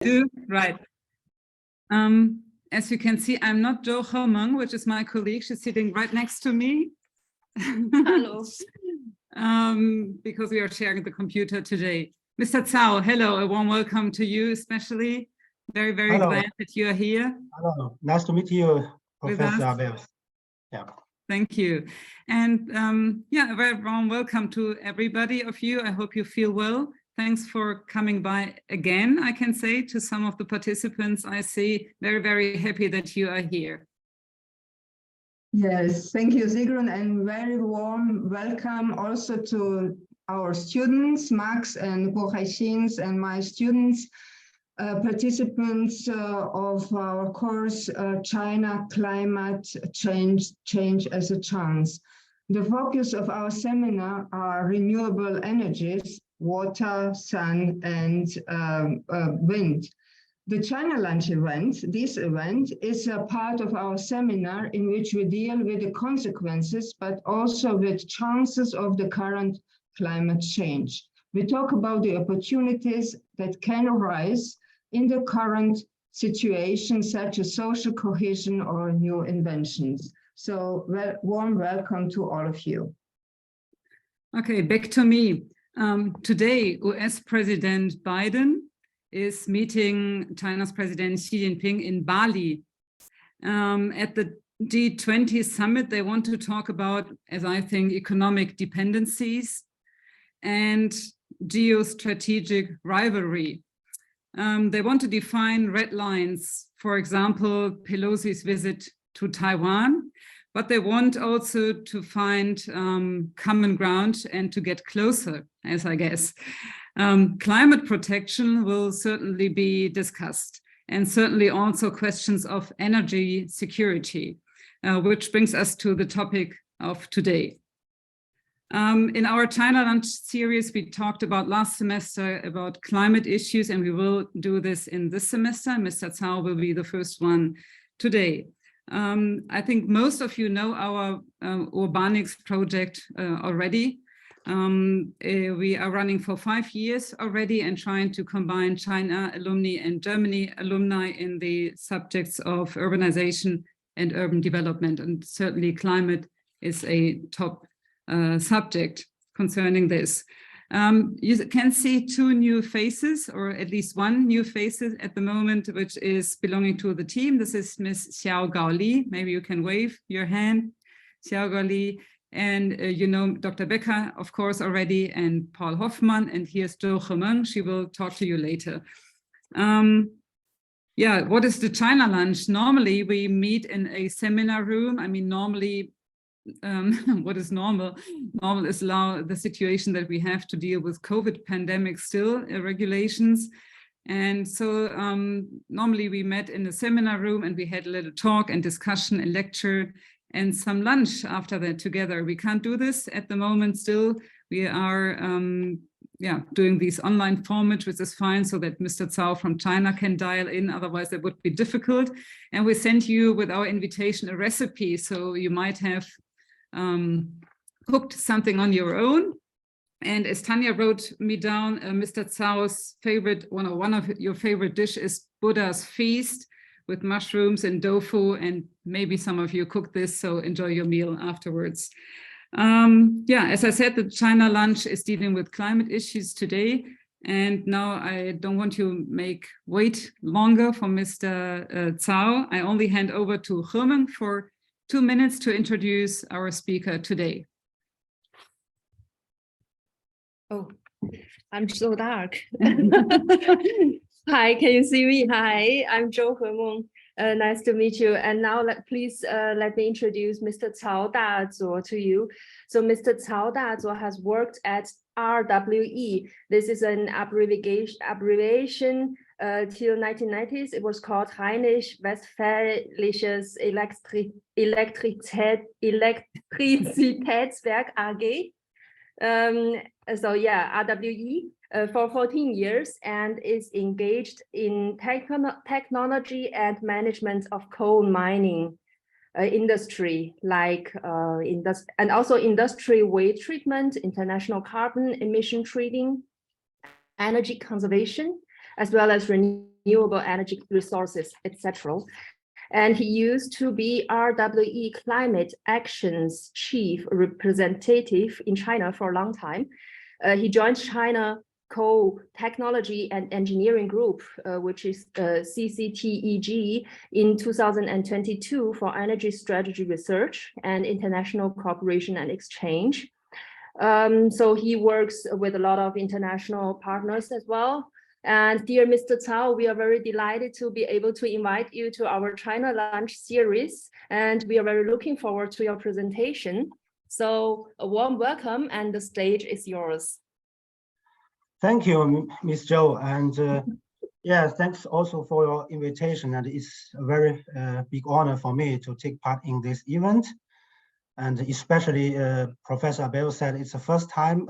Do right. As you can see, I'm not Zhou Hemeng, which is my colleague. She's sitting right next to me. Hello. Because we are sharing the computer today. Mr. Cao, hello, a warm welcome to you, especially. Very, very Hello. glad that you are here. Hello, nice to meet you, With Professor us. Abel. Yeah. Thank you. And yeah, a very warm welcome to everybody of you. I hope you feel well. Thanks for coming by again, I can say, to some of the participants. I see very, very happy that you are here. Yes, thank you, Sigrun, and very warm welcome also to our students, Max and Bohaishins, and my students, participants of our course, China Climate Change as a Chance. The focus of our seminar are renewable energies, water, sun, and wind. The China Lunch event, this event, is a part of our seminar in which we deal with the consequences, but also with chances of the current climate change. We talk about the opportunities that can arise in the current situation, such as social cohesion or new inventions. So, warm welcome to all of you. Okay, back to me. Today, US President Biden is meeting China's President Xi Jinping in Bali. At the G20 summit, they want to talk about, as I think, economic dependencies and geostrategic rivalry. They want to define red lines, for example, Pelosi's visit to Taiwan, but they want also to find common ground and to get closer, as I guess. Climate protection will certainly be discussed, and certainly also questions of energy security, which brings us to the topic of today. In our China Lunch series, we talked about last semester about climate issues, and we will do this in this semester. Mr. Cao will be the first one today. I think most of you know our Urbanics project already. We are running for 5 years already and trying to combine China alumni and Germany alumni in the subjects of urbanization and urban development. And certainly climate is a top subject concerning this. You can see 2 new faces, or at least 1 new face at the moment, which is belonging to the team. This is Ms. Xiaogao Li. Maybe you can wave your hand, Xiaogao Li. And you know Dr. Becker, of course, already, and Paul Hoffmann, and here's Zhou Hemeng. She will talk to you later. Yeah, what is the China Lunch? Normally, we meet in a seminar room. I mean, normally, what is normal? Normal is the situation that we have to deal with COVID pandemic still, regulations. And so normally we met in the seminar room and we had a little talk and discussion and lecture and some lunch after that together. We can't do this at the moment still. We are doing these online formats, which is fine, so that Mr. Cao from China can dial in, otherwise it would be difficult. And we sent you with our invitation a recipe, so you might have cooked something on your own. And as Tanya wrote me down, Mr. Cao's favorite, one of your favorite dish is Buddha's feast with mushrooms and tofu, and maybe some of you cook this, so enjoy your meal afterwards. Yeah, as I said, the China Lunch is dealing with climate issues today. And now I don't want to make wait longer for Mr. Cao. I only hand over to Hemeng for 2 minutes to introduce our speaker today. Oh, I'm so dark. Hi, can you see me? Hi, I'm Zhou Hemeng. Nice to meet you. And now please let me introduce Mr. Cao Dazuo to you. So Mr. Cao Dazuo has worked at RWE. This is an abbreviation till 1990s. It was called Rheinisch-Westfälisches Elektrizitätswerk AG. So yeah, RWE for 14 years and is engaged in technology and management of coal mining industry, like and also industry waste treatment, international carbon emission trading, energy conservation, as well as renewable renewable energy resources, etc. And he used to be RWE Climate Action's chief representative in China for a long time. He joined China Co-Technology and Engineering Group, which is CCTEG, in 2022 for energy strategy research and international cooperation and exchange. So he works with a lot of international partners as well. And dear Mr. Cao, we are very delighted to be able to invite you to our China Lunch series, and we are very looking forward to your presentation. So a warm welcome, and the stage is yours. Thank you, Ms. Zhou, and yeah, thanks also for your invitation. And it's a very big honor for me to take part in this event. And especially Professor Abel said it's the first time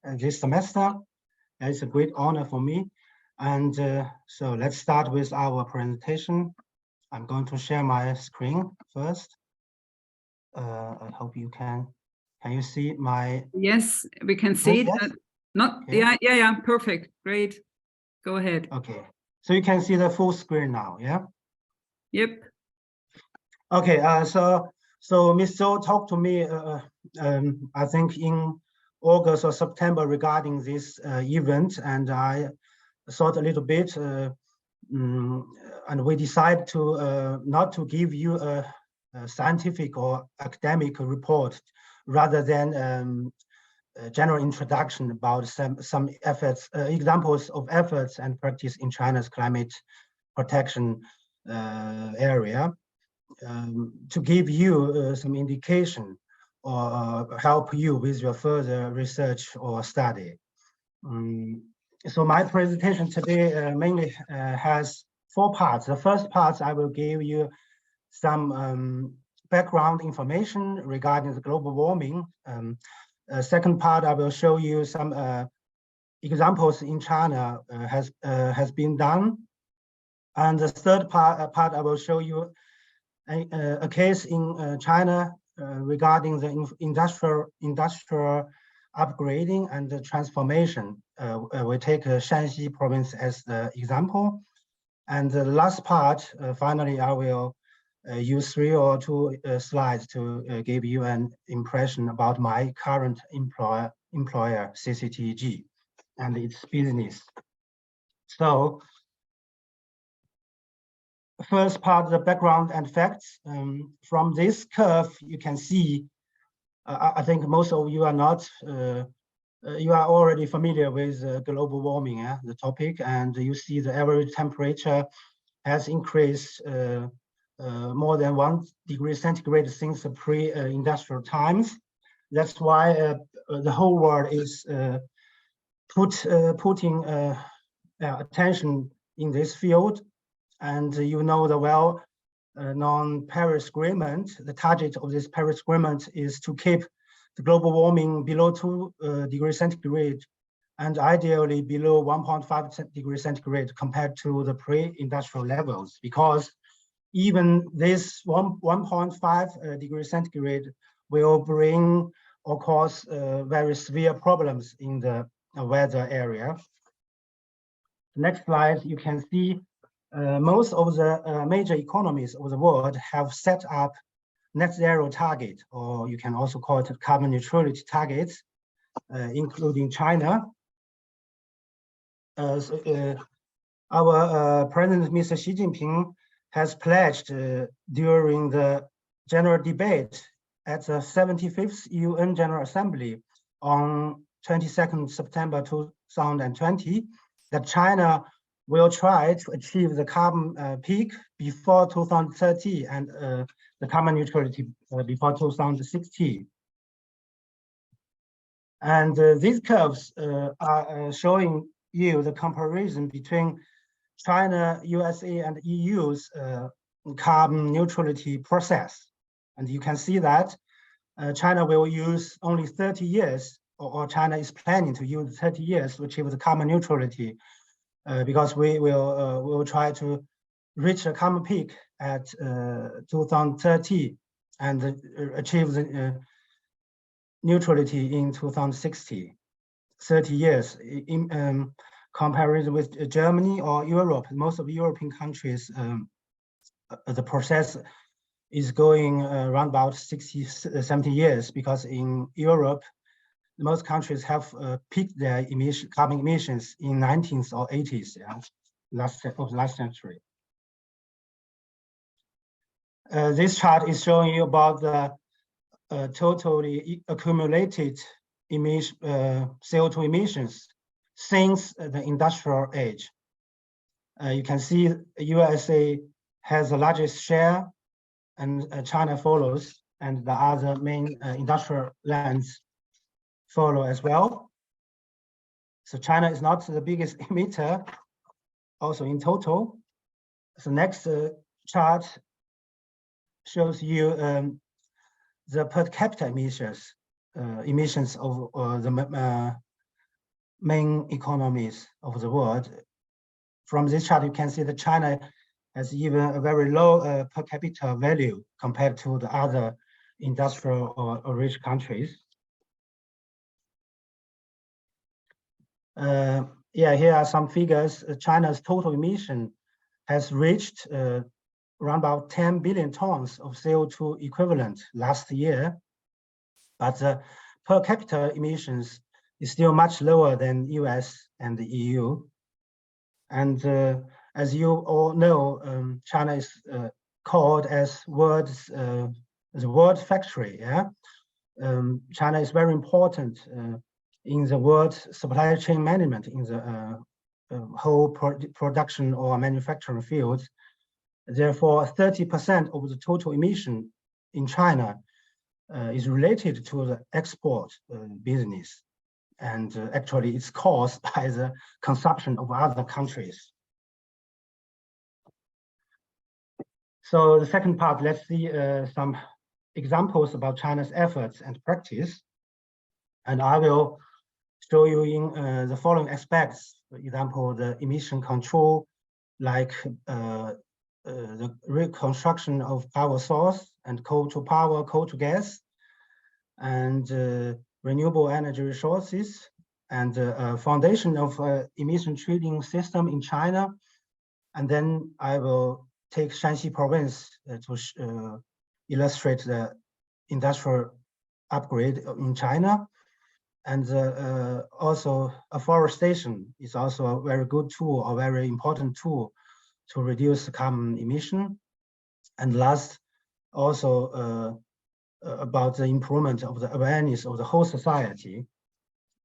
this semester. And it's a great honor for me. And so let's start with our presentation. I'm going to share my screen first. I hope you can you see my? Yes, we can see it. Yes? Not, Okay. yeah, perfect, great. Go ahead. Okay, so you can see the full screen now, yeah? Yep. Okay, so Ms. Zhou talked to me, I think in August or September regarding this event, and I thought a little bit, and we decided to not to give you a scientific or academic report, rather than a general introduction about some efforts, examples of efforts and practice in China's climate protection area, to give you some indication or help you with your further research or study. So my presentation today mainly has 4 parts. The first part, I will give you some background information regarding the global warming. Second part, I will show you some examples in China has been done. And the third part, I will show you a case in China regarding the industrial upgrading and the transformation. We take Shanxi province as the example. And the last part, finally, I will use 3 or 2 slides to give you an impression about my current employer, CCTEG, and its business. So, first part, the background and facts. From this curve, you can see, I think most of you are not, you are already familiar with global warming, the topic, and you see the average temperature has increased more than 1 degree centigrade since the pre-industrial times. That's why the whole world is putting attention in this field. And you know the well-known Paris Agreement. The target of this Paris Agreement is to keep the global warming below 2 degrees centigrade, and ideally below 1.5 degrees centigrade compared to the pre-industrial levels, because even this 1.5 degrees centigrade will bring or cause very severe problems in the weather area. Next slide, you can see most of the major economies of the world have set up net zero target, or you can also call it carbon neutrality targets, including China. Our President, Mr. Xi Jinping, has pledged during the general debate at the 75th UN General Assembly on 22nd September 2020 that China will try to achieve the carbon peak before 2030 and the carbon neutrality before 2060. And these curves are showing you the comparison between China, USA, and EU's carbon neutrality process. And you can see that China will use only 30 years, or China is planning to use 30 years to achieve the carbon neutrality, because we will try to reach a carbon peak at 2030 and achieve the neutrality in 2060. 30 years. comparison with Germany or Europe, most of European countries, the process is going around about 60, 70 years, because in Europe, most countries have peaked their carbon emissions in 19th or 80s, yeah, last century. This chart is showing you about the totally accumulated CO2 emissions since the industrial age. You can see USA has the largest share, and China follows, and the other main industrial lands follow as well. So China is not the biggest emitter, also in total. So next chart shows you the per capita emissions of the main economies of the world. From this chart, you can see that China has even a very low per capita value compared to the other industrial or rich countries. Yeah, here are some figures. China's total emission has reached around about 10 billion tons of CO2 equivalent last year, but per capita emissions is still much lower than US and the EU. And as you all know, China is called as the world factory. Yeah, China is very important in the world supply chain management in the whole production or manufacturing fields. Therefore, 30% of the total emission in China is related to the export business. And actually, it's caused by the consumption of other countries. So the second part, let's see some examples about China's efforts and practice. And I will show you in the following aspects. For example, the emission control, like the reconstruction of power source and coal to power, coal to gas, and renewable energy resources, and foundation of emission trading system in China. And then I will take Shanxi province to illustrate the industrial upgrade in China. And also afforestation is also a very good tool, a very important tool to reduce carbon emission. And last, also about the improvement of the awareness of the whole society.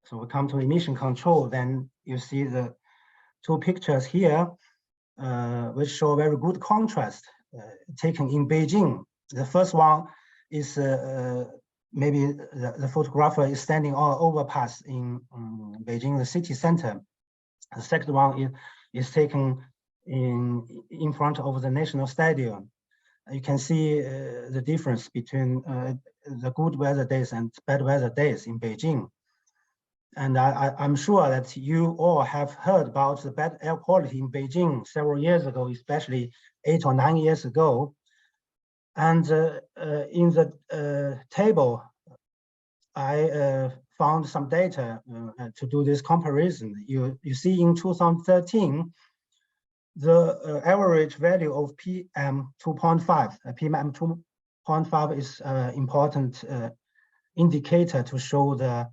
So we come to emission control, then you see the two pictures here, which show very good contrast taken in Beijing. The first one is maybe the photographer is standing on overpass in Beijing, the city center. The second one is taken in front of the National Stadium. You can see the difference between the good weather days and bad weather days in Beijing. And I'm sure that you all have heard about the bad air quality in Beijing several years ago, especially 8 or 9 years ago. And in the table, I found some data to do this comparison. You see in 2013, the average value of PM 2.5. PM 2.5 is an important indicator to show the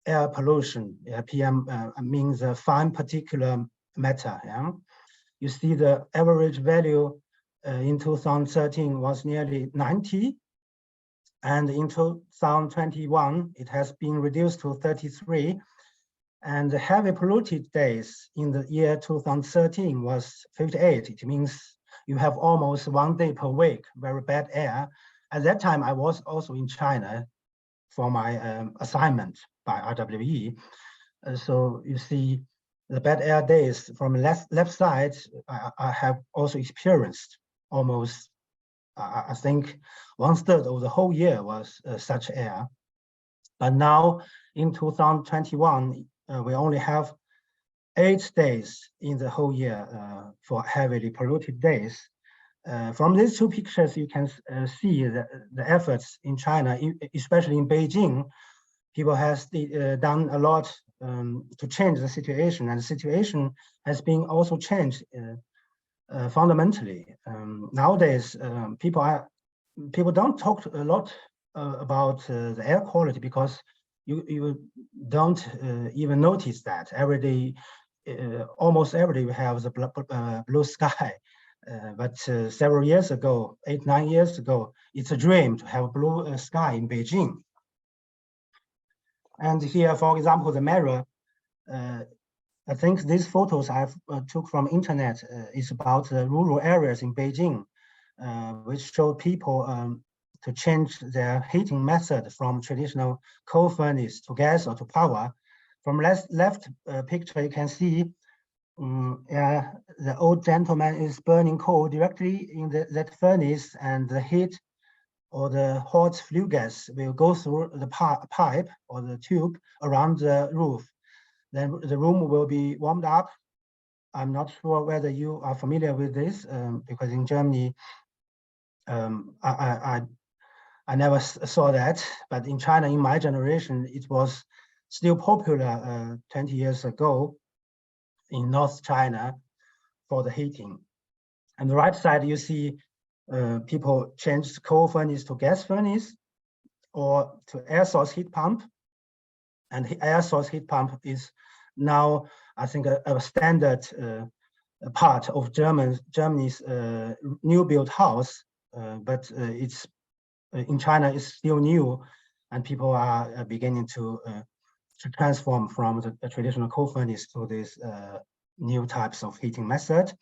air pollution. PM means fine particulate matter. Yeah? You see the average value in 2013 was nearly 90. And in 2021, it has been reduced to 33. And the heavy polluted days in the year 2013 was 58. It means you have almost 1 day per week, very bad air. At that time, I was also in China for my assignment by RWE. So you see the bad air days from left side, I have also experienced almost, I think 1/3 of the whole year was such air. But now in 2021, we only have 8 days in the whole year for heavily polluted days. From these two pictures, you can see the efforts in China, especially in Beijing. People have done a lot to change the situation, and the situation has been also changed fundamentally. Nowadays, people don't talk a lot about the air quality because you don't even notice that every day. Almost every day we have the blue sky, but several years ago, 8-9 years ago, it's a dream to have a blue sky in Beijing. And here, for example, the mirror. I think these photos I took from internet is about the rural areas in Beijing, which show people to change their heating method from traditional coal furnace to gas or to power. From left picture, you can see the old gentleman is burning coal directly in that furnace, and the heat or the hot flue gas will go through the pipe or the tube around the roof. Then the room will be warmed up. I'm not sure whether you are familiar with this, because in Germany, I never saw that, but in China, in my generation, it was still popular 20 years ago in North China for the heating. On the right side, you see people change coal furnace to gas furnace or to air source heat pump. And the air source heat pump is now, I think, a standard part of Germany's new built house, but it's in China is still new, and people are beginning to transform from the traditional coal furnace to these new types of heating method.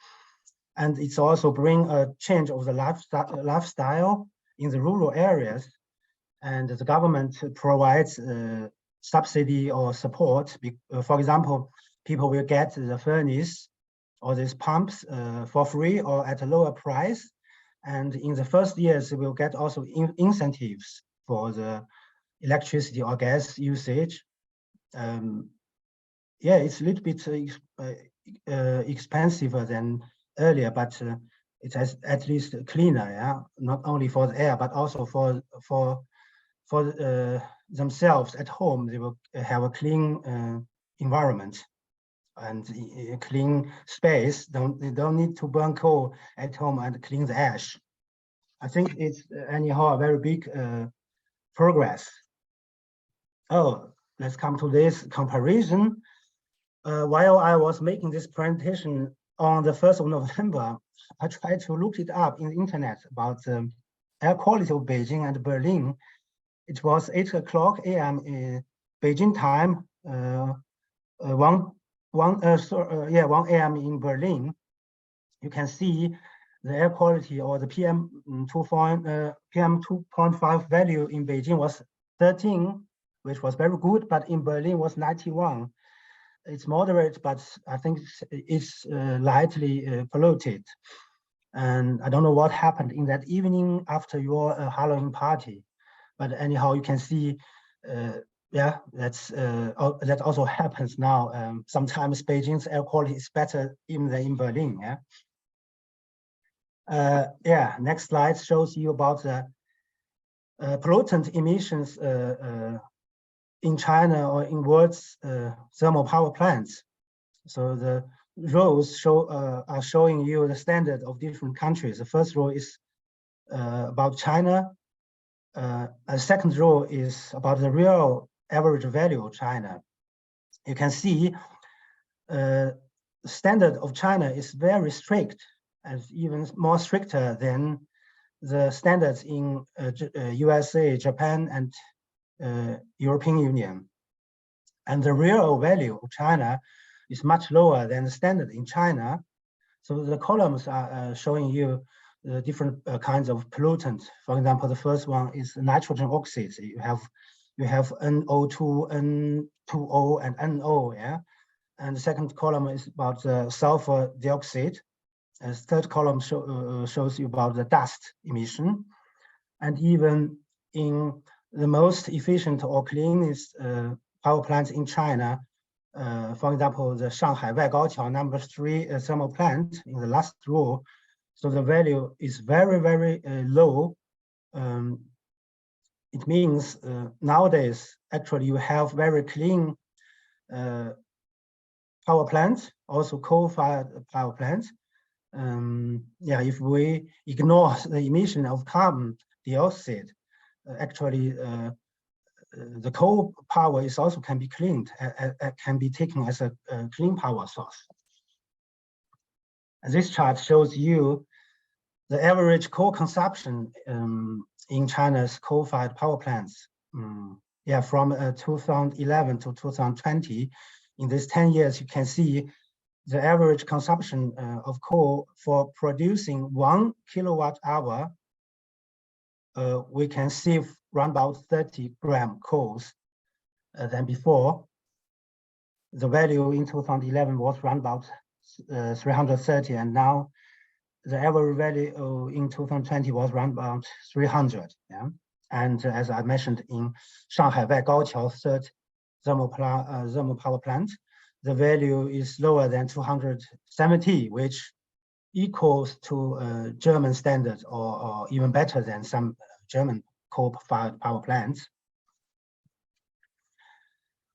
And it's also bring a change of the lifestyle in the rural areas, and the government provides subsidy or support. For example, people will get the furnace or these pumps for free or at a lower price. And in the first years, they will get also incentives for the electricity or gas usage. Yeah, it's a little bit expensive than earlier, but it's at least cleaner. Yeah, not only for the air, but also for themselves at home. They will have a clean environment and a clean space. They don't need to burn coal at home and clean the ash. I think it's anyhow a very big progress. Oh, let's come to this comparison. While I was making this presentation on the 1st of November, I tried to look it up in the internet about the air quality of Beijing and Berlin. It was 8:00 a.m. in Beijing time, 1 a.m. in Berlin. You can see the air quality or the PM 2.5 value in Beijing was 13, which was very good, but in Berlin was 91. It's moderate, but I think it's lightly polluted. And I don't know what happened in that evening after your Halloween party, but anyhow, you can see, yeah, that also happens now. Sometimes Beijing's air quality is better even than in Berlin. Yeah. Yeah. Next slide shows you about the pollutant emissions in China or in world's thermal power plants. So the rows are showing you the standard of different countries. The first row is about China. The second row is about the real average value of China. You can see the standard of China is very strict, and even more stricter than the standards in USA, Japan, and European Union. And the real value of China is much lower than the standard in China. So the columns are showing you the different kinds of pollutants. For example, the first one is nitrogen oxides. You have NO2, N2O, and NO. Yeah, and the second column is about the sulfur dioxide. And the third column shows you about the dust emission. And even in the most efficient or cleanest power plants in China, for example, the Shanghai Waigaoqiao #3 thermal plant in the last row. So the value is very, very low. It means nowadays, actually, you have very clean power plants, also coal-fired power plants. If we ignore the emission of carbon dioxide, actually the coal power is also can be cleaned, can be taken as a clean power source. And this chart shows you the average coal consumption in China's coal-fired power plants. From 2011 to 2020, in these 10 years, you can see the average consumption of coal for producing 1 kilowatt hour. We can save around about 30 gram coals than before. The value in 2011 was around about 330, and now the average value in 2020 was around about 300. Yeah? And as I mentioned, in Shanghai Gaoqiao third thermal power plant, the value is lower than 270, which equals to German standards, or even better than some German coal-fired power plants.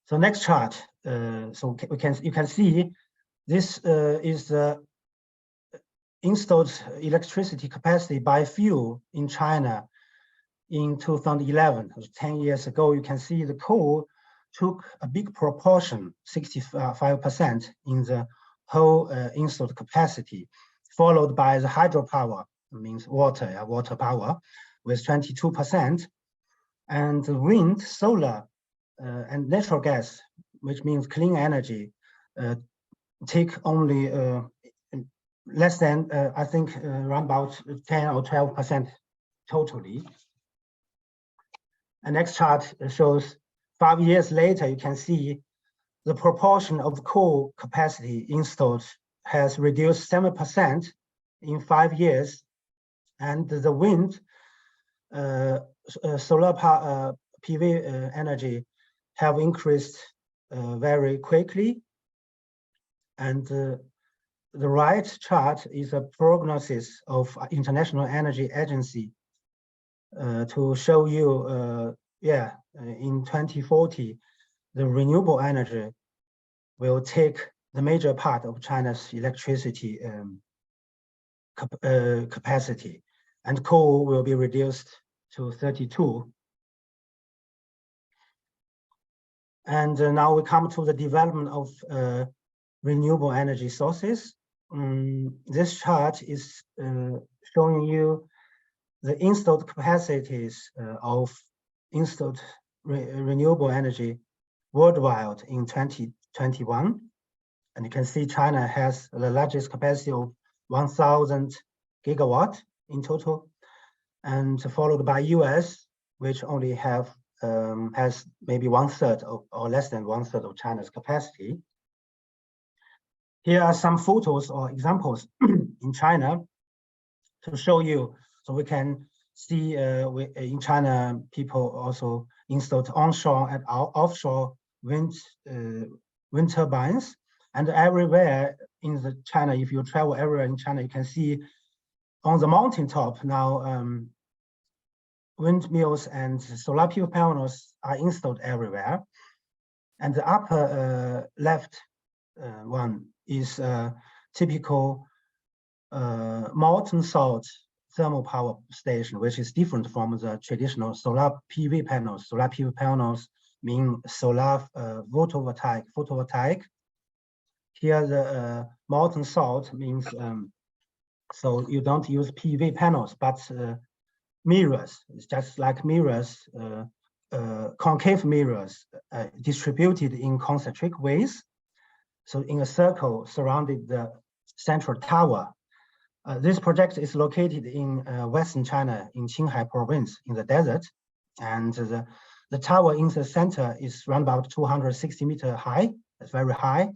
So next chart. So you can see this is the installed electricity capacity by fuel in China in 2011, 10 years ago. You can see the coal took a big proportion, 65% in the whole installed capacity, followed by the hydropower, means water power, with 22%, and the wind, solar, and natural gas, which means clean energy, take only less than, I think, around about 10 or 12% totally. And next chart shows 5 years later, you can see the proportion of coal capacity installed has reduced 7% in 5 years, and the wind, solar power, PV energy have increased very quickly. And the right chart is a prognosis of International Energy Agency to show you, in 2040, the renewable energy will take the major part of China's electricity capacity, and coal will be reduced to 32. And now we come to the development of renewable energy sources. This chart is showing you the installed capacities of installed renewable energy worldwide in 2021. And you can see China has the largest capacity of 1,000 gigawatt in total, and followed by US, which only have has maybe 1/3 or less than 1/3 of China's capacity. Here are some photos or examples in China to show you, so we can see in China, people also installed onshore and offshore wind turbines. And everywhere in China, if you travel everywhere in China, you can see on the mountaintop now, windmills and solar PV panels are installed everywhere. And the upper left one is typical molten salt thermal power station, which is different from the traditional solar PV panels. Solar PV panels mean solar photovoltaic. Here the molten salt means, so you don't use PV panels, but mirrors. It's just like mirrors, concave mirrors distributed in concentric ways. So in a circle surrounded the central tower. This project is located in Western China, in Qinghai province, in the desert. And the tower in the center is around about 260 meters high. It's very high.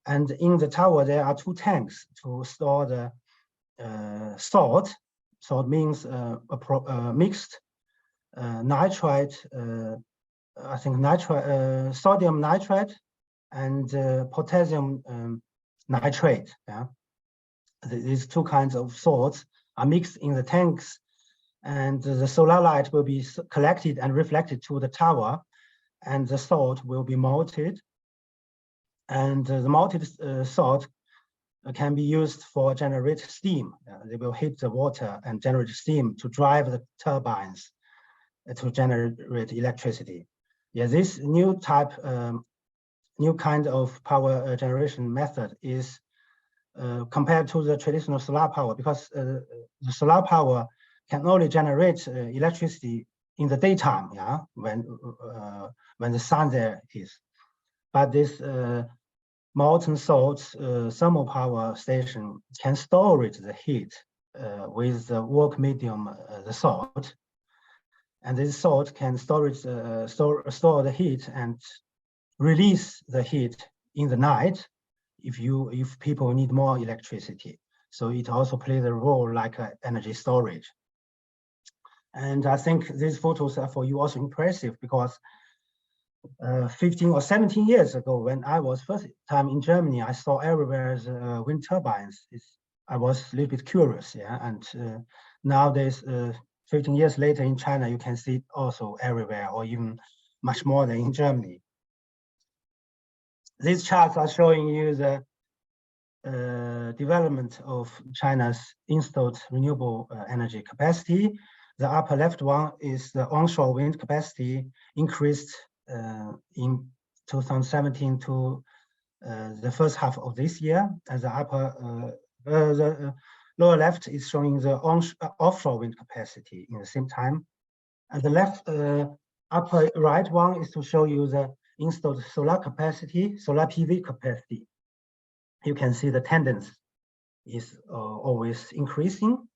And in the tower, there are 2 tanks to store the salt. Salt means mixed nitrite, I think sodium nitrate and potassium nitrate. Yeah? These 2 kinds of salts are mixed in the tanks, and the solar light will be collected and reflected to the tower, and the salt will be melted And the molten salt can be used for generate steam. They will heat the water and generate steam to drive the turbines to generate electricity. Yeah, this new type, new kind of power generation method is compared to the traditional solar power, because the solar power can only generate electricity in the daytime, yeah, when the sun there is. But this molten salt thermal power station can store the heat with the work medium, the salt, and this salt can store the heat and release the heat in the night if people need more electricity. So it also plays a role like energy storage. And I think these photos are for you also impressive, because 15 or 17 years ago, when I was first time in Germany, I saw everywhere wind turbines. I was a little bit curious, yeah. And nowadays, 15 years later in China, you can see it also everywhere, or even much more than in Germany. These charts are showing you the development of China's installed renewable energy capacity. The upper left one is the onshore wind capacity increased in 2017 to the first half of this year, and the lower left is showing the offshore wind capacity in the same time, and the left upper right one is to show you the installed solar capacity, solar PV capacity. You can see the tendency is always increasing,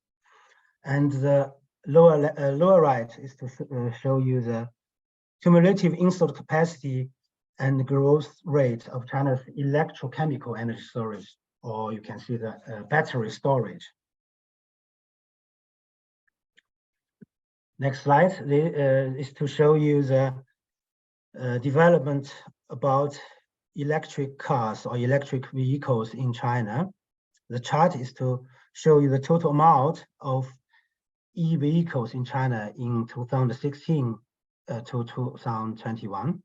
and the lower right is to show you the cumulative installed capacity and growth rate of China's electrochemical energy storage, or you can see the battery storage. Next slide is to show you the development about electric cars or electric vehicles in China. The chart is to show you the total amount of e-vehicles in China in 2016 to 2021.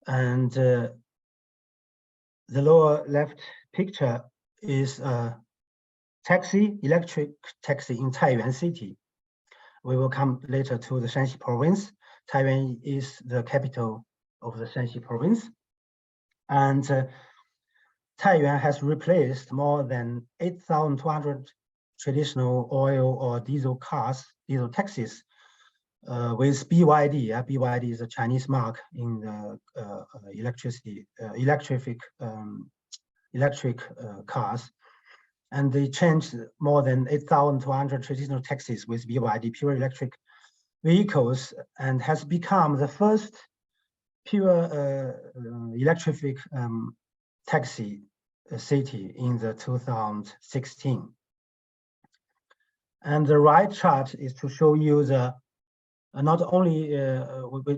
And the lower left picture is a electric taxi in Taiyuan City. We will come later to the Shanxi province. Taiyuan is the capital of the Shanxi province. And Taiyuan has replaced more than 8,200 traditional oil or diesel taxis with BYD. BYD is a Chinese mark in the electric cars. And they changed more than 8,200 traditional taxis with BYD pure electric vehicles, and has become the first pure electric taxi city in the 2016. And the right chart is to show you the not only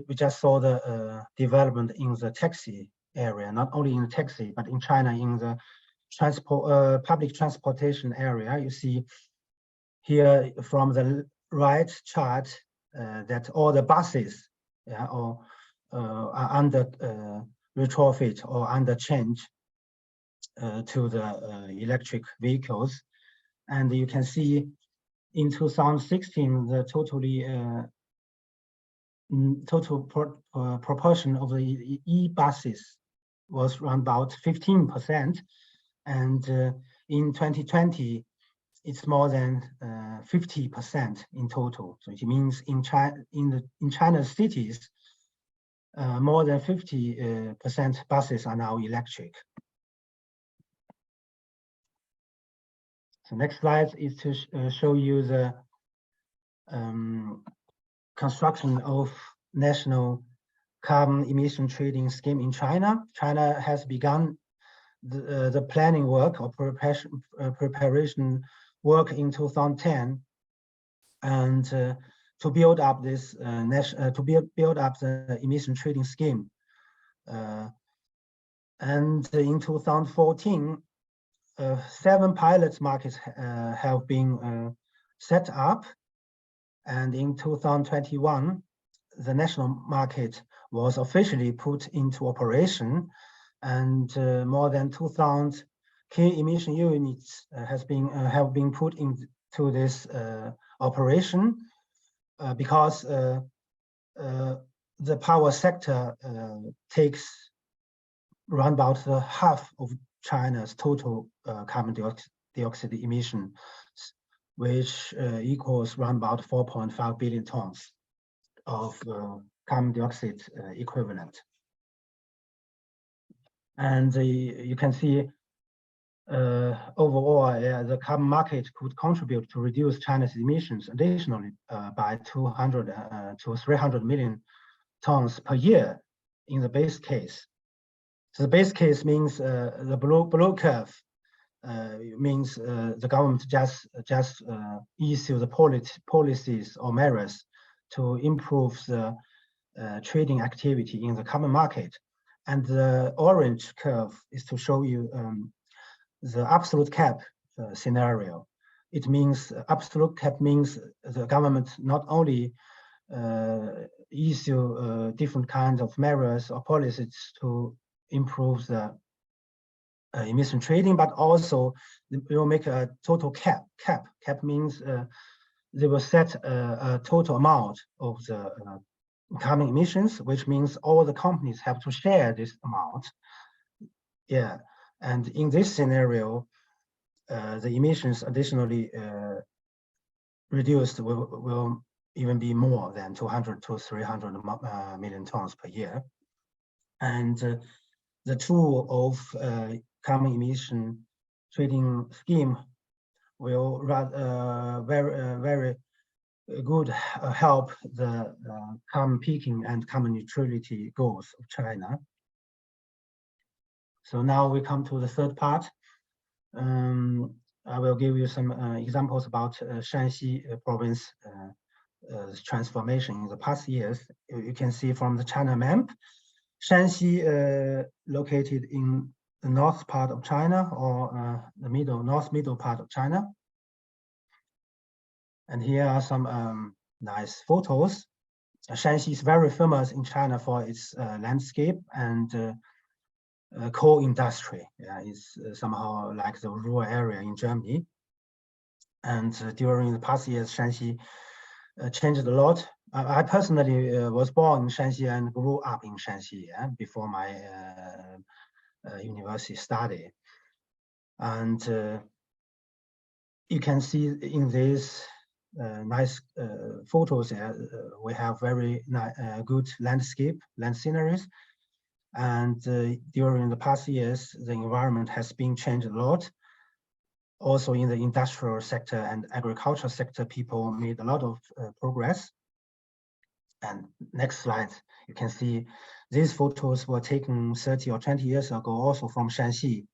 we just saw the development in the taxi area, not only in the taxi, but in China in the public transportation area. You see here from the right chart that all the buses, yeah, are under retrofit or under change to the electric vehicles. And you can see in 2016 the total proportion of the e-buses was around about 15%, and in 2020 it's more than 50% in total. So it means in China's cities, more than 50% buses are now electric. So next slide is to show you the construction of national carbon emission trading scheme in China. China has begun the planning work or preparation work in 2010, and to build up this the emission trading scheme. And in 2014, 7 pilot markets have been set up, and in 2021, the national market was officially put into operation, and more than 2,000 key emission units have been put into this operation because the power sector takes around about half of China's total carbon dioxide emission, which equals around about 4.5 billion tons of carbon dioxide equivalent. And you can see overall, the carbon market could contribute to reduce China's emissions additionally by 200 to 300 million tons per year in the base case. So the base case means the below curve means the government just issue the policies or measures to improve the trading activity in the carbon market. And the orange curve is to show you the absolute cap scenario. It means absolute cap means the government not only issue different kinds of measures or policies to improve the emission trading, but also they will make a total cap. Cap means they will set a total amount of the carbon emissions, which means all the companies have to share this amount. Yeah, and in this scenario, the emissions additionally reduced will even be more than 200 to 300 million tons per year. And the tool of carbon emission trading scheme will very good help the carbon peaking and carbon neutrality goals of China. So now we come to the third part. I will give you some examples about Shanxi province transformation in the past years. You can see from the China map, Shanxi located in the north part of China, or the north middle part of China. And here are some nice photos. Shanxi is very famous in China for its landscape and coal industry. Yeah, it's somehow like the rural area in Germany. And during the past years, Shanxi changed a lot. I personally was born in Shanxi and grew up in Shanxi before my university study. And you can see in these nice photos, we have very good land sceneries. And during the past years, the environment has been changed a lot. Also in the industrial sector and agricultural sector, people made a lot of progress. And next slide, you can see these photos were taken 30 or 20 years ago, also from Shanxi.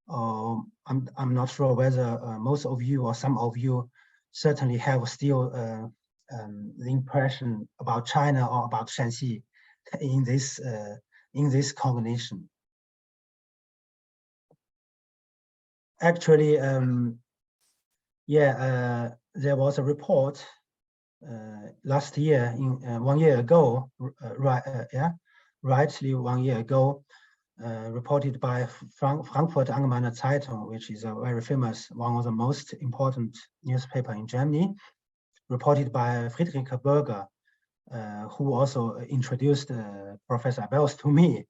I'm not sure whether most of you or some of you certainly have still the impression about China or about Shanxi in this combination. Actually, there was a report last year, 1 year ago, rightly 1 year ago, reported by Frankfurt Allgemeine Zeitung, which is a very famous, one of the most important newspaper in Germany, reported by Friederike Berger, who also introduced Professor Abels to me.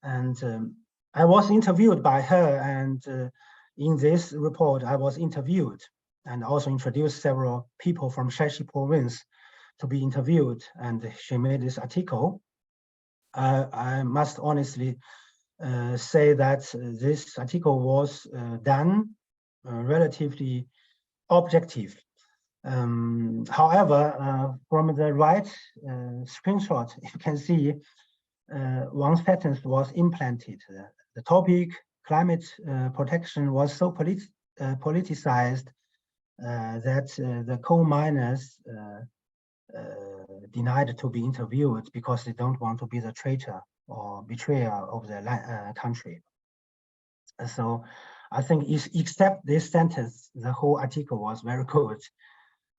And I was interviewed by her, and in this report, I was interviewed and also introduced several people from Shanxi province to be interviewed, and she made this article. I must honestly say that this article was done relatively objective. However, from the right screenshot, you can see one sentence was implanted. The topic, climate protection, was so politicized that the coal miners denied to be interviewed because they don't want to be the traitor or betrayer of their country. So I think except this sentence, the whole article was very good.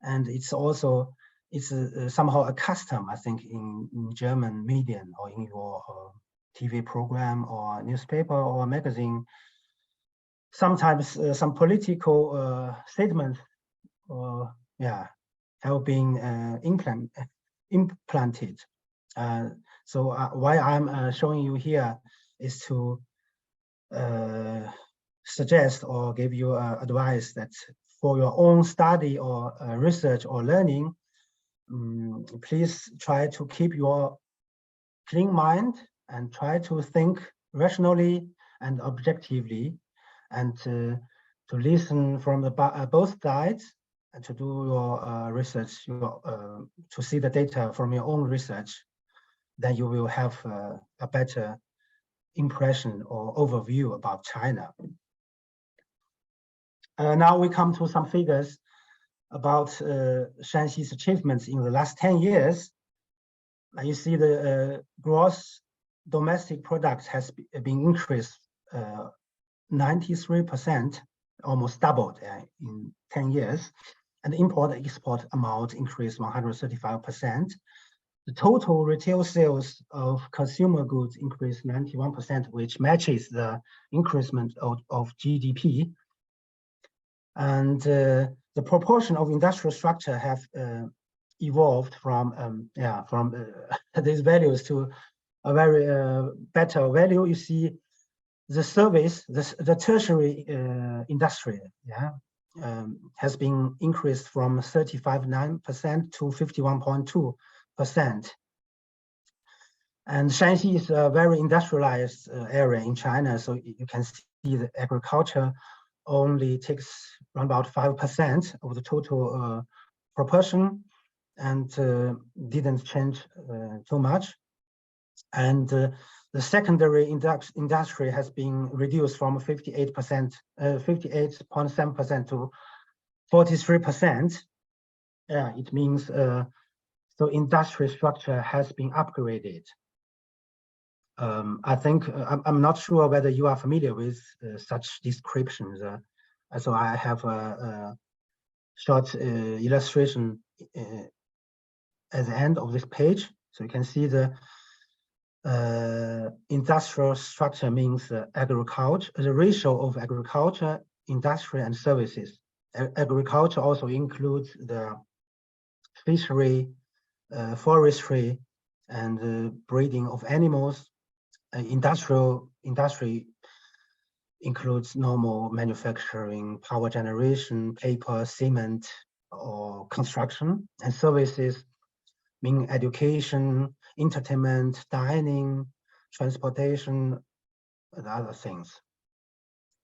And it's also it's somehow a custom, I think, in German media or in your TV program or newspaper or magazine. Sometimes some political statements have been implanted. So why I'm showing you here is to suggest or give you advice that for your own study or research or learning, please try to keep your clean mind and try to think rationally and objectively, and to listen from the both sides, and to do your research, to see the data from your own research. Then you will have a better impression or overview about China. Now we come to some figures about Shanxi's achievements in the last 10 years. You see the gross domestic product has been increased 93%, almost doubled in 10 years. And the import-export amount increased 135%. The total retail sales of consumer goods increased 91%, which matches the increasement of GDP. And the proportion of industrial structure have evolved from these values to a very better value. You see the service, the tertiary industry, has been increased from 35.9% to 51.2%. And Shanxi is a very industrialized area in China, so you can see the agriculture only takes around about 5% of the total proportion, and didn't change too much. And the secondary industry has been reduced from 58.7% to 43%. It means so industry structure has been upgraded. I think I'm not sure whether you are familiar with such descriptions. So I have a short illustration at the end of this page. So you can see the industrial structure means agriculture, the ratio of agriculture, industry, and services. Agriculture also includes the fishery, forestry, and breeding of animals. Industry includes normal manufacturing, power generation, paper, cement, or construction. And services mean education, entertainment, dining, transportation, and other things.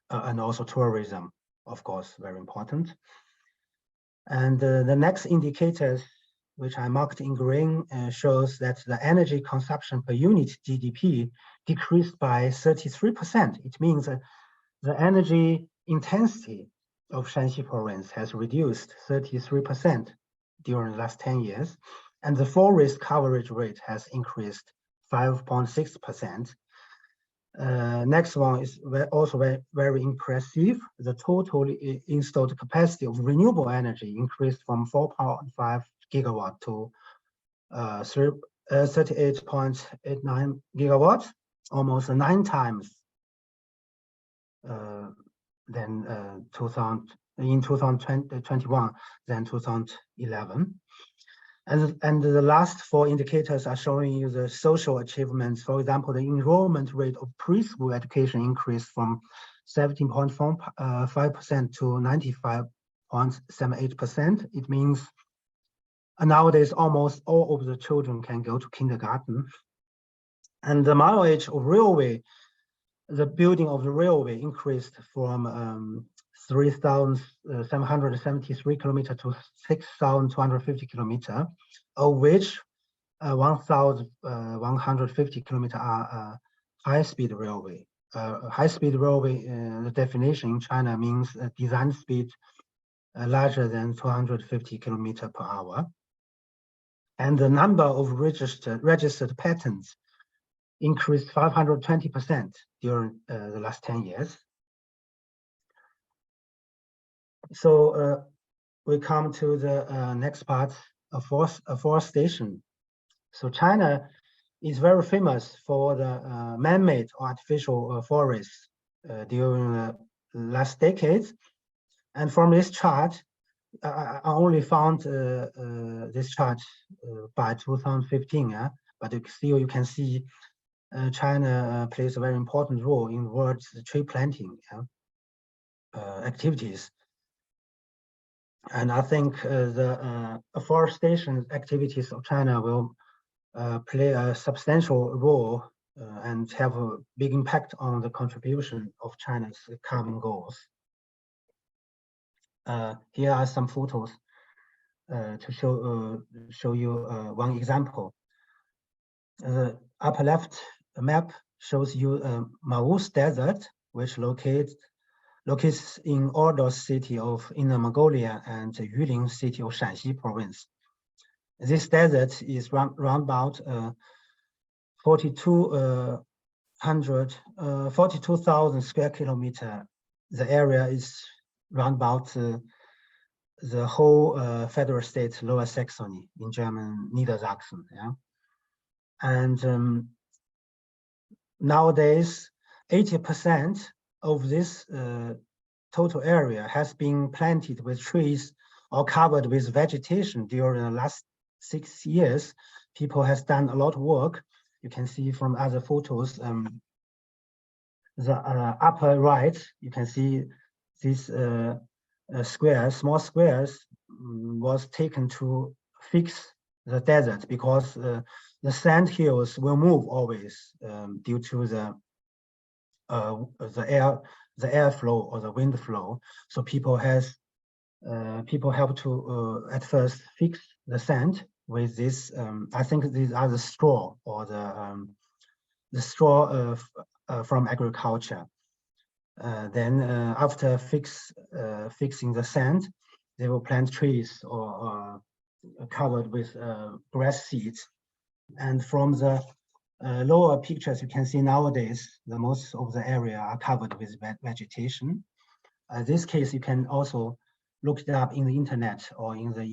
And also tourism, of course, very important. And the next indicators, which I marked in green, shows that the energy consumption per unit GDP decreased by 33%. It means that the energy intensity of Shanxi province has reduced 33% during the last 10 years. And the forest coverage rate has increased 5.6%. Next one is also very impressive. The total installed capacity of renewable energy increased from 4.5 gigawatt to 38.89 gigawatts, almost 9 times than in 2021 than 2011. And the last 4 indicators are showing you the social achievements. For example, the enrollment rate of preschool education increased from 17.5% to 95.78%. It means nowadays almost all of the children can go to kindergarten. And the mileage of railway, the building of the railway increased from 3,773 kilometers to 6,250 kilometers, of which 1,150 kilometers are high-speed railway. High-speed railway, the definition in China means design speed larger than 250 kilometers per hour. And the number of registered patents increased 520% during the last 10 years. So we come to the next part, afforestation. So China is very famous for the man-made or artificial forests during the last decades. And from this chart, I only found this chart by 2015, but still you can see China plays a very important role in world tree planting activities. And I think the afforestation activities of China will play a substantial role and have a big impact on the contribution of China's carbon goals. Here are some photos to show you one example. The upper left map shows you Maus Desert, which locates in Ordos city of Inner Mongolia and Yulin city of Shanxi province. This desert is round about 42,000 square kilometer. The area is round about the whole federal state Lower Saxony, in German Niedersachsen. Yeah? And nowadays 80% of this total area has been planted with trees or covered with vegetation. During the last 6 years, people has done a lot of work. You can see from other photos, the upper right, you can see these squares, small squares, was taken to fix the desert because the sand hills will move always due to the airflow or the wind flow. So people have to at first fix the sand with this. I think these are the straw or the straw from agriculture. Then after fixing the sand, they will plant trees or covered with grass seeds. And from the lower pictures, you can see nowadays the most of the area are covered with vegetation. This case, you can also look it up in the internet or in the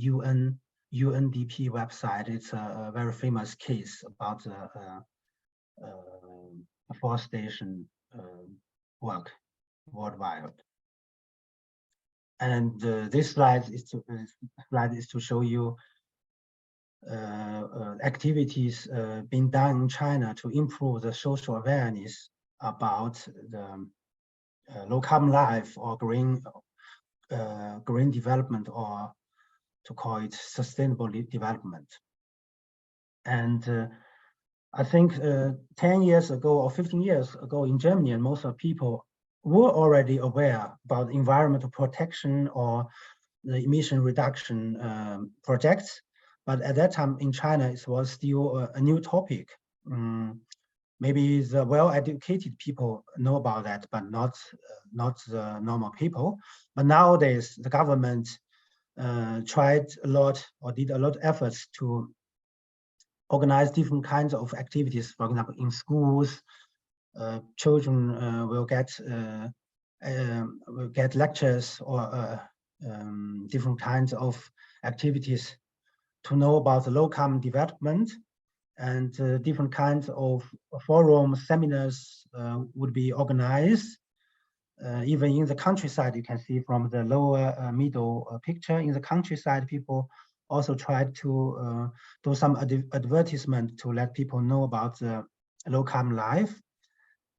UNDP website. It's a very famous case about afforestation work worldwide. And this slide is to show you activities being done in China to improve the social awareness about the low carbon life or green development, or to call it sustainable development. And I think 10 years ago or 15 years ago in Germany, most of people were already aware about environmental protection or the emission reduction projects. But at that time in China, it was still a new topic. Maybe the well-educated people know about that, but not the normal people. But nowadays, the government tried a lot or did a lot of efforts to organize different kinds of activities. For example, in schools, children will get lectures or different kinds of activities to know about the low carbon development, and different kinds of forums, seminars would be organized. Even in the countryside, you can see from the lower middle picture, in the countryside, people also tried to do some advertisement to let people know about the low carbon life.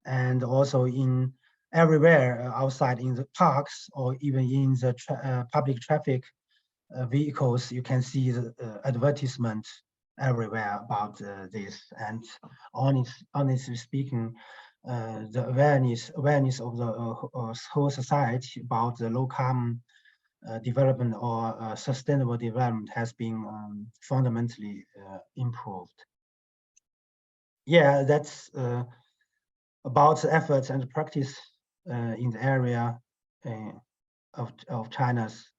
And also in everywhere outside in the parks or even in the public traffic vehicles, you can see the advertisement everywhere about this. And honestly speaking, the awareness of the whole society about the low carbon development or sustainable development has been fundamentally improved. Yeah, that's about the efforts and practice in the area of China's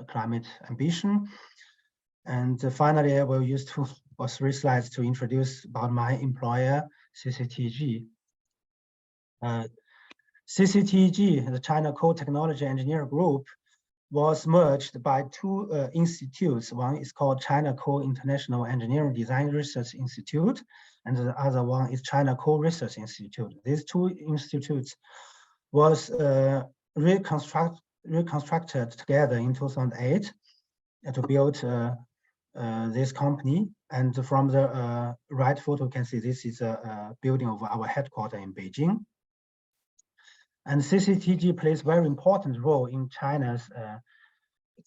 climate ambition. And finally, I will use 2 or 3 slides to introduce about my employer, CCTG. CCTG, the China Coal Technology Engineer Group, was merged by two institutes. One is called China Coal International Engineering Design Research Institute, and the other one is China Coal Research Institute. These two institutes was reconstructed together in 2008 to build this company. And from the right photo, you can see this is a building of our headquarters in Beijing. And CCTG plays a very important role in China's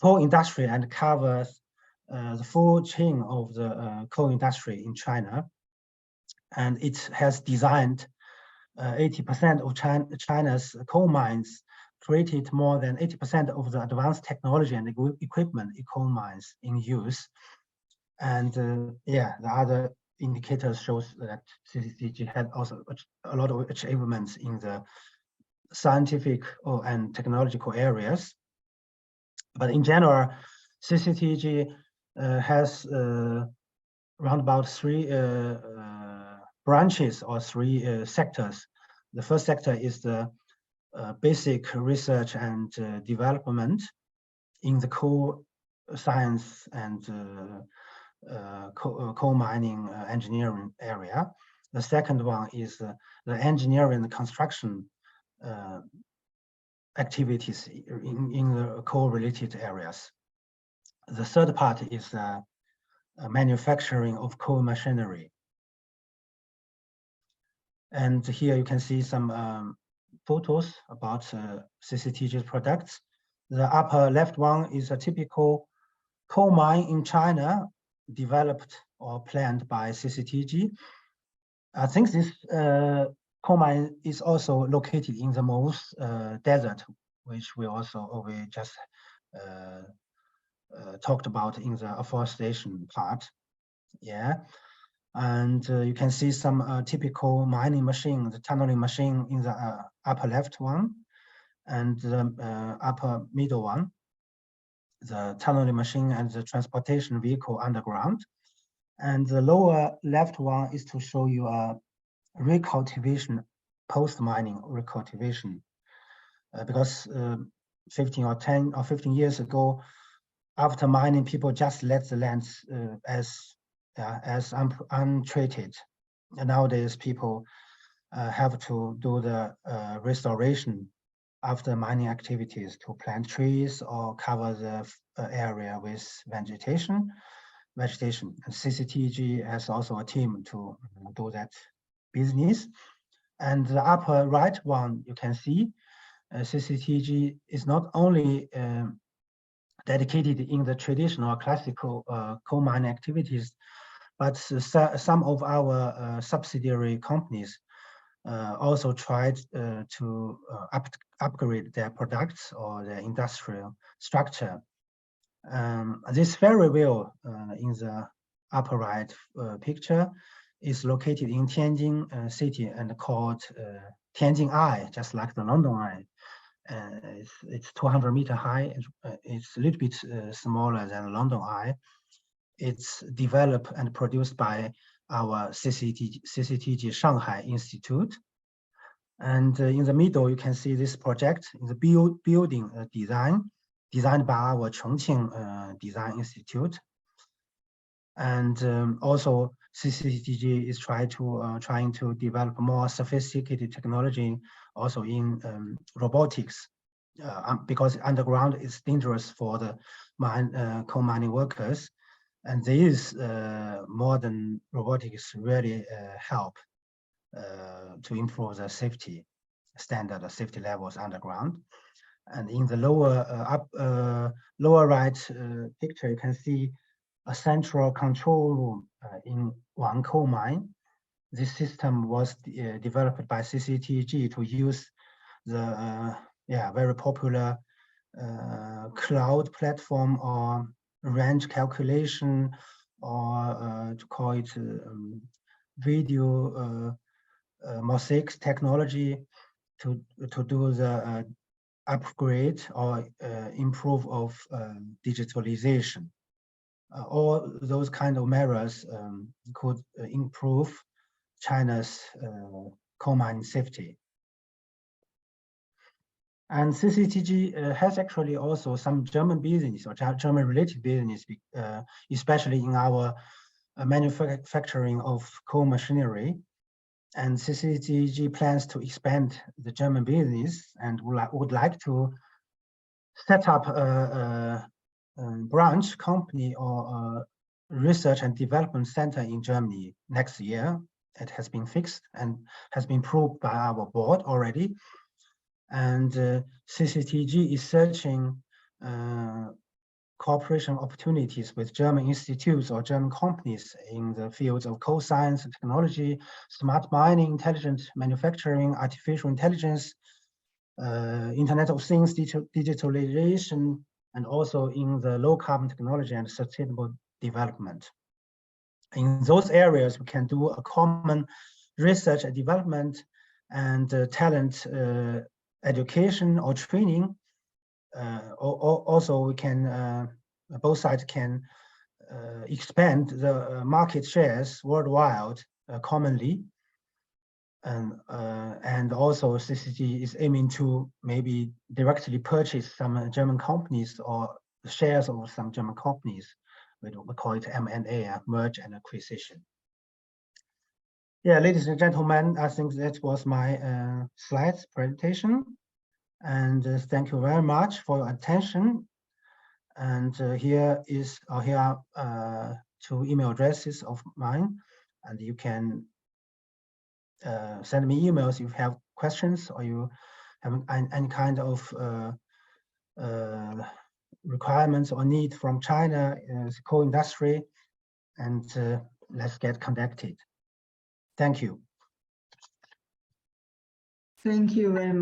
coal industry and covers the full chain of the coal industry in China. And it has designed 80% of China's coal mines, created more than 80% of the advanced technology and equipment in coal mines in use. And yeah, the other indicators shows that CCTG had also a lot of achievements in the scientific and technological areas. But in general, CCTG has around about three branches or three sectors. The first sector is the basic research and development in the coal science and coal mining engineering area. The second one is the engineering and construction activities in the coal-related areas. The third part is manufacturing of coal machinery. And here you can see some photos about CCTG products. The upper left one is a typical coal mine in China, developed or planned by CCTG. I think this coal mine is also located in the most desert, which we just talked about in the afforestation part. Yeah, and you can see some typical mining machine, the tunneling machine in the upper left one, and the upper middle one, the tunneling machine and the transportation vehicle underground. And the lower left one is to show you a recultivation, post-mining recultivation, because 15 or 10 or 15 years ago, after mining, people just let the lands as untreated. And nowadays, people have to do the restoration after mining activities to plant trees or cover the area with vegetation. And CCTG has also a team to do that business. And the upper right one, you can see CCTG is not only dedicated in the traditional classical coal mining activities, but some of our subsidiary companies also tried to upgrade their products or their industrial structure. This ferry wheel in the upper right picture is located in Tianjin city and called Tianjin Eye, just like the London Eye. It's 200-meter high. It's a little bit smaller than London Eye. It's developed and produced by our CCTG Shanghai Institute. And in the middle, you can see this project in the building designed by our Chongqing Design Institute. And also CCTG is trying to develop more sophisticated technology also in robotics, because underground is dangerous for the coal mining workers. And these modern robotics really help to improve the safety standard, the safety levels underground. And in the lower right picture, you can see a central control room in one coal mine. This system was developed by CCTG to use the very popular cloud platform or range calculation, or to call it video mosaics technology to do the upgrade or improve of digitalization. All those kind of measures could improve China's coal mining safety. And CCTG has actually also some German business or German related business, especially in our manufacturing of coal machinery. And CCTG plans to expand the German business and would like to set up a branch company or a research and development center in Germany next year. It has been fixed and has been approved by our board already. And CCTG is searching cooperation opportunities with German institutes or German companies in the fields of coal science and technology, smart mining, intelligent manufacturing, artificial intelligence, Internet of Things, digitalization, and also in the low carbon technology and sustainable development. In those areas, we can do a common research and development and talent education or training. Also, we can, both sides can expand the market shares worldwide commonly. And also CCTG is aiming to maybe directly purchase some German companies or shares of some German companies. We call it M&A, merge and acquisition. Yeah, ladies and gentlemen, I think that was my slides presentation. And thank you very much for your attention. And here are 2 email addresses of mine, and you can send me emails if you have questions or you have any kind of requirements or need from China, coal industry, and let's get connected. Thank you. Thank you very much.